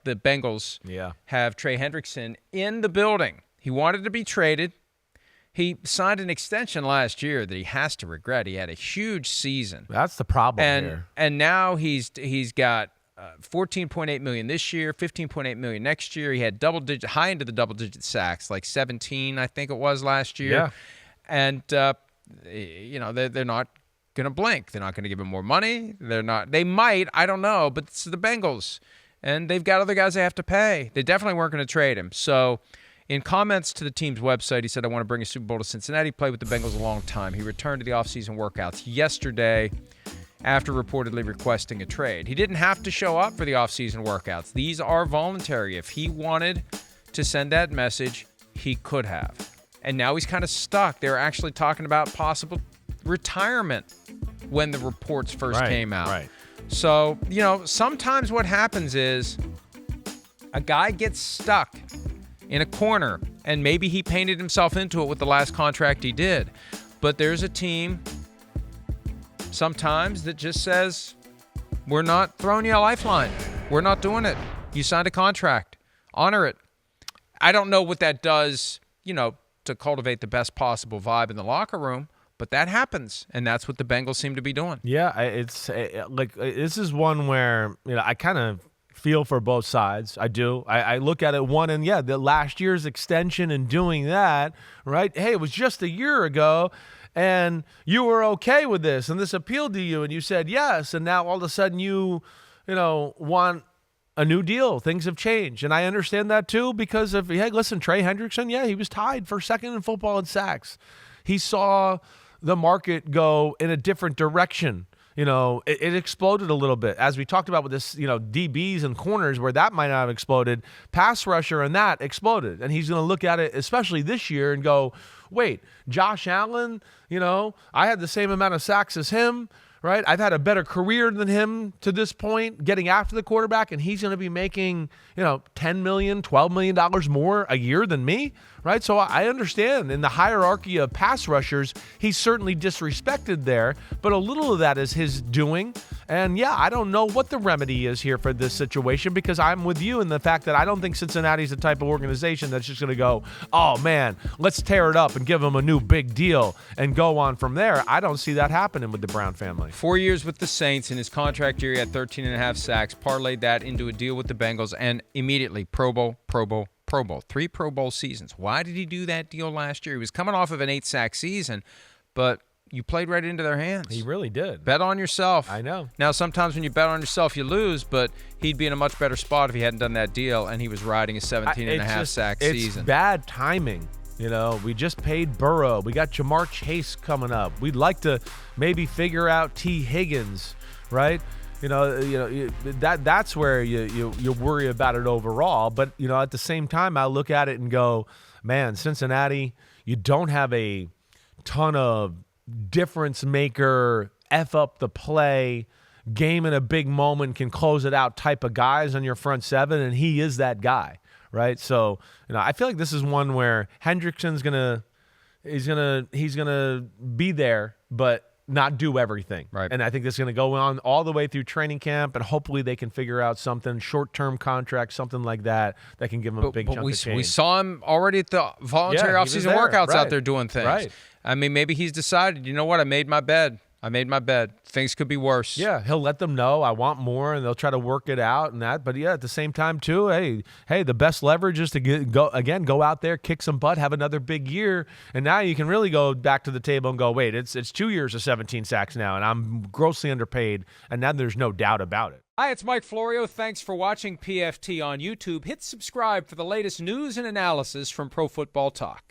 the Bengals have Trey Hendrickson in the building. He wanted to be traded. He signed an extension last year that he has to regret. He had a huge season. That's the problem here. And now he's got $14.8 million this year, $15.8 million next year. He had high into the double-digit sacks, like 17, I think it was last year. Yeah. And they're not going to blink. They're not going to give him more money. They might, I don't know, but it's the Bengals. And they've got other guys they have to pay. They definitely weren't going to trade him. So in comments to the team's website, he said, I want to bring a Super Bowl to Cincinnati, played with the Bengals a long time. He returned to the offseason workouts yesterday after reportedly requesting a trade. He didn't have to show up for the offseason workouts. These are voluntary. If he wanted to send that message, he could have. And now he's kind of stuck. They were actually talking about possible retirement when the reports first came out. Right. So, sometimes what happens is a guy gets stuck in a corner, and maybe he painted himself into it with the last contract he did. But there's a team sometimes that just says, we're not throwing you a lifeline. We're not doing it. You signed a contract. Honor it. I don't know what that does, to cultivate the best possible vibe in the locker room. But that happens, and that's what the Bengals seem to be doing. Yeah, it's like this is one where I kind of feel for both sides. I do. I look at it the last year's extension and doing that, right? Hey, it was just a year ago, and you were okay with this, and this appealed to you, and you said yes, and now all of a sudden you want a new deal. Things have changed, and I understand that too because of hey, listen, Trey Hendrickson, he was tied for second in football in sacks. He saw the market go in a different direction. It exploded a little bit. As we talked about with this, DBs and corners where that might not have exploded, pass rusher and that exploded. And he's going to look at it, especially this year, and go, wait, Josh Allen, I had the same amount of sacks as him, right? I've had a better career than him to this point, getting after the quarterback, and he's going to be making, $10 million, $12 million more a year than me, right? So I understand in the hierarchy of pass rushers, he's certainly disrespected there, but a little of that is his doing. And yeah, I don't know what the remedy is here for this situation because I'm with you in the fact that I don't think Cincinnati's the type of organization that's just going to go, oh man, let's tear it up and give him a new big deal and go on from there. I don't see that happening with the Brown family. 4 years with the Saints. In his contract year, he had 13.5 sacks, parlayed that into a deal with the Bengals, and immediately Pro Bowl. 3 Pro Bowl seasons. Why did he do that deal last year? He was coming off of an 8-sack season, but you played right into their hands. He really did. Bet on yourself. I know. Now, sometimes when you bet on yourself, you lose, but he'd be in a much better spot if he hadn't done that deal, and he was riding a 17.5-sack season. It's bad timing. We just paid Burrow. We got Jamar Chase coming up. We'd like to maybe figure out T. Higgins, right? That's where you worry about it overall. But at the same time, I look at it and go, man, Cincinnati, you don't have a ton of difference maker, F up the play, game in a big moment can close it out type of guys on your front seven, and he is that guy, right? So I feel like this is one where Hendrickson's he's gonna be there, but not do everything. Right. And I think this is going to go on all the way through training camp, and hopefully they can figure out something, short-term contract, something like that can give them a big chunk of change. We saw him already at the voluntary offseason workouts out there doing things. Right. I mean, maybe he's decided, you know what, I made my bed. Things could be worse. Yeah, he'll let them know I want more, and they'll try to work it out and that. But yeah, at the same time too, hey, the best leverage is to go out there, kick some butt, have another big year, and now you can really go back to the table and go, wait, it's 2 years of 17 sacks now, and I'm grossly underpaid, and now there's no doubt about it. Hi, it's Mike Florio. Thanks for watching PFT on YouTube. Hit subscribe for the latest news and analysis from Pro Football Talk.